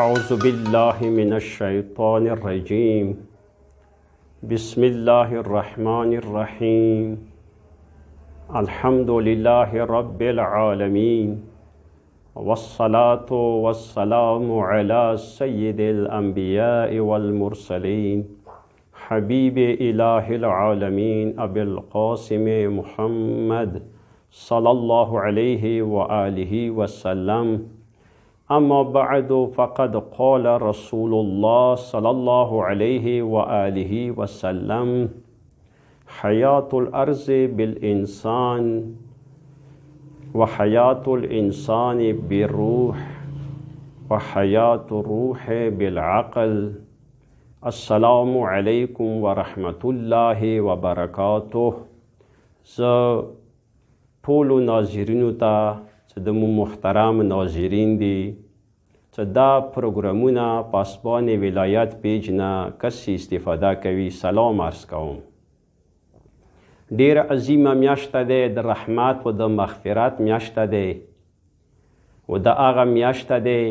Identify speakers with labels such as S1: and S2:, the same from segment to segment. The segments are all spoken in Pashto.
S1: أعوذ بالله من الشيطان الرجيم. بسم الله الرحمن الرحيم. الحمد لله رب العالمين، والصلاة والسلام على سيد الأنبياء والمرسلين، حبيب إله العالمين أبي القاسم محمد صلى الله عليه وآله وسلم. اما بعد فقد قال رسول الله صلى الله عليه وآله وسلم: حياة الأرض بالإنسان وحياة الإنسان بالروح وحياة الروح بالعقل. السلام عليكم ورحمة الله وبركاته. ز ټولو ناظرینو ته چې د محترم ناظرین دي چې دا پروګرامونه په اسبان ولایت پیج نه کسی استفاده کوي، سلام عرض کوم. ډیر عظیمه میاشته ده، د رحمت و د مغفرت میاشته ده و د هغه میاشته ده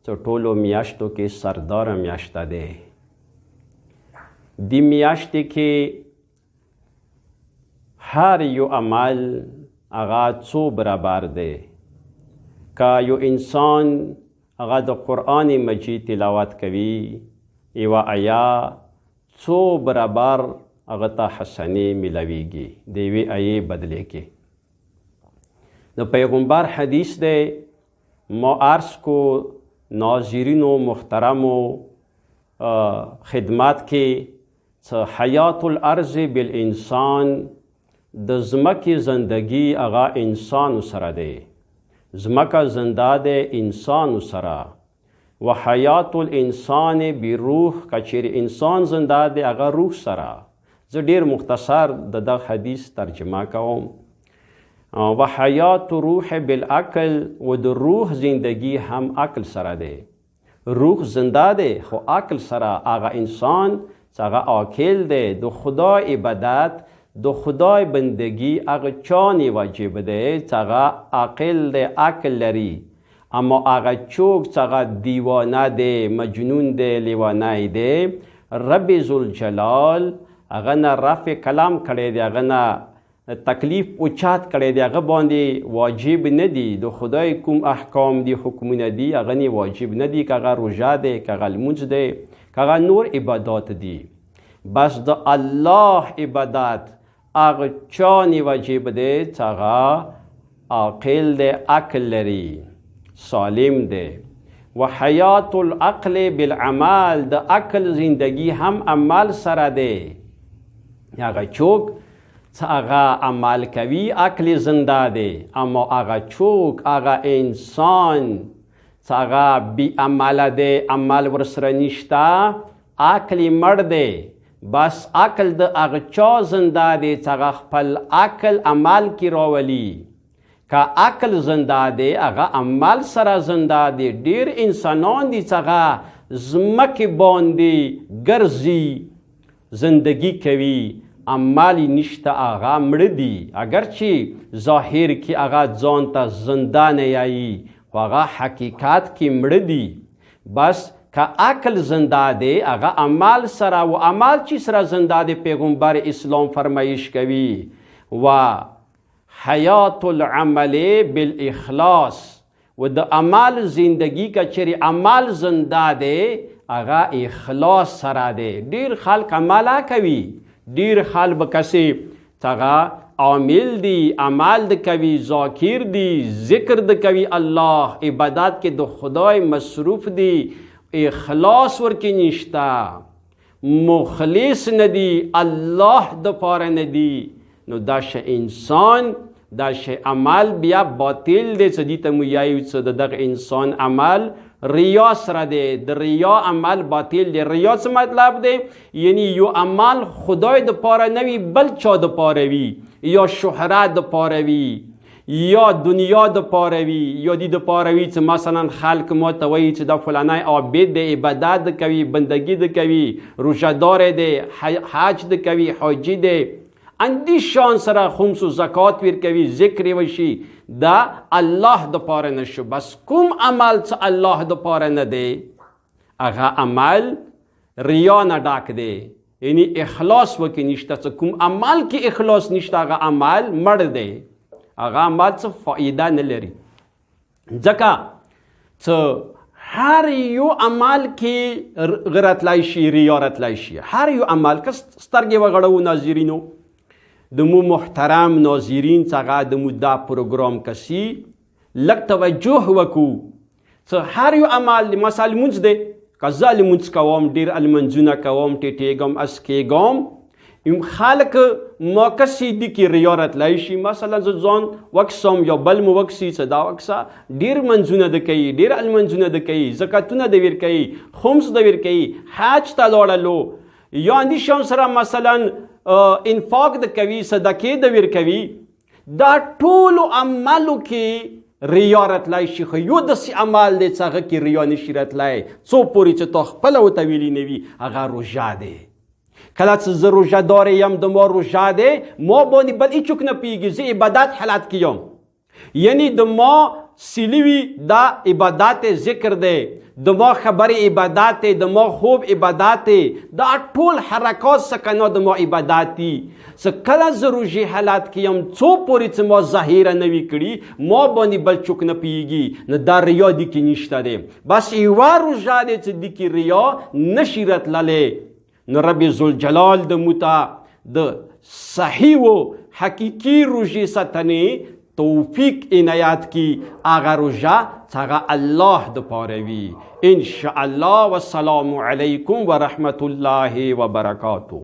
S1: چې ټولو میاشتو کې سردار میاشته ده. دی میاشتې کې هر یو عمل هغه څو برابر ده. که یو انسان هغه د قرآن مجید تلاوت کوي، یوه آیا څو برابر هغه ته حسنې ملویږي، د یوې آیې بدلې کې. د پیغمبر حدیث دی، ما عرض کو ناظرینو محترمو خدمت کې چې حیات الارض بالانسان، د ځمکې زندگی هغه انسان سره دی، ځمکه زنده ده انسان سره. و حیات الانسان بروح، که چیرې انسان زنده ده هغه روح سره. زه ډیر مختصر د دغه حدیث ترجمه کوم. و حیات روح بالعقل، و د روح زندگی هم عقل سره ده. روح زنده ده خو عقل سره. هغه انسان چې هغه عاقل ده، د خدای عبادت د خدای بندگی هغه چانی واجب ده چې هغه عاقل ده، عقل لري. اما هغه چوک چې هغه دیوانه ده، مجنون ده، لیوانه ده، رب ذوالجلال هغه نه رفع کلام کړی دی، هغه نه تکلیف اوچات کړی دی، هغه باندې واجب نه دي. د خدای کوم احکام دي، حکمونه دي، هغه نه واجب نه دي. که هغه روژه ده، که هغه لمونځ ده، که هغه نور عبادات دي. بس د الله عبادت هغه چانی واجب ده چې هغه عاقل ده، عقل لري، سالم ده. و حیات العقل بالعمل، د عقل زندگی هم عمل سره ده. هغه چوک چې هغه عمل کوي عقل زنده ده. اما هغه چوک، هغه انسان چې هغه بی عمله ده، عمل ورسره نشته، عقل مړ ده. بس عقل د هغه چا زنده دی چې هغه خپل عقل عمل کې راولي. که عقل زنده دی هغه عمل سره زنده دی. ډیر انسانان دي چې هغه ځمکې باندې ګرځي، زندگی کوي، عمل نشته، هغه مړه دي. اگرچې ظاهر کې هغه ځان ته زنده نه یایي، خو هغه حقیقت کې مړه دي. بس که عقل زنده دی هغه عمل سره، و عمل چی سره زنده دی؟ پیغمبر اسلام فرمایش کوي: و حیات العمل بالاخلاص، و د عمل زندگی که چیرې عمل زنده دی هغه اخلاص سره دی. ډیر خلق عمل کوي، ډیر خلق به کسی هغه عامل دی، عمل د کوي، ذاکر دی، ذکر د کوي، الله عبادت کې د خدای مصروف دی، اخلاص ورکی نشتا، مخلص ندی، الله د پاره ندی. نو دا شه انسان، دا شه عمل بیا باطل دی. چې دی ته مو یایو چې دغه انسان عمل ریا سره دی، د ریا عمل باطل دی. ریا څه مطلب دی؟ یعنی یو عمل خدای د پاره نوی، بل چا د پاره وی، یا شهرت د پاره وی، یا دنیا د پاره وي، یا دی د پاره وي چې مثلا خلق ما ته وایي چې دا فلانی عابد دی، عبادت د کوي، بندگی د کوي، روژهدار دی، حج د کوي، حاجی دی، اندی شان سره خمس و زکات ورکوي، ذکر وشي، دا الله د پاره نشو. بس کوم عمل چې الله د پاره نه دی هغه عمل ریا نه ډاک دی، یعنی اخلاص وکې نشته. څه کوم عمل کې اخلاص نشته هغه عمل مړ دی، هغه عمل څه فائده نه لري. ځکه څه هر یو عمل کې غرتلای شي، ریا رتلای شي. هر یو عمل که سترګې وغړوو ناظرینو، د مو محترم ناظرین څخه د مو دا پروګرام کسي لږ توجه وکړو. څه هر یو عمل مثال لمونځ دی، که زه لمونځ کوم، ډېر لمونځونه کوم، ټیټېږم، اسکېږم، خلک ما کسي دي کې ریا رتلی شي. مثلا زه ځان وکسم یا بل مو وکسي، څه دا وکسه ډېر منځونه د کوي، ډېر لمونځونه د کوي، زکاتونه د ور کوي، خمس د ور کوي، حج ته لاړلو، یا اندې شان سره مثلا انفاق د کوي، صدقې د ور کوي. دا ټولو عملو کې ریا رتلی شي. خو یو داسې عمل دی چې هغه کې ریا نشي رتلی، څو پورې چې تا خپله ورته ویلي نه وي، هغه روژه دی. کله چې زه روژه دار یم، د ما روژه دی، ما باندې بل هیڅوک نه پوهېږي، زه عبادت حالت کې یم. یعنی د ما سیلوي دا عبادت ذکر دی، د ما خبرې عبادت دی، د ما خوب عبادت دی، دا ټول حرکات سکنه د ما عبادت دي. څه کله زه روژې حالت کې یم، څو پورې چې ما ظاهره نه وي کړي، ما باندې بل څوک نه پوهېږي، نو دا ریا دې کې نشته دی. بس یوه روژه دی چې دې کې ریا نشي رتللی. نو رب ذوالجلال د موته د صحیح و حقیقي روژې ساتنې توفیق عنایت کی. هغه روژه چې هغه الله د پاره وي. ان شاء الله. والسلام علیکم ورحمت الله وبرکاته.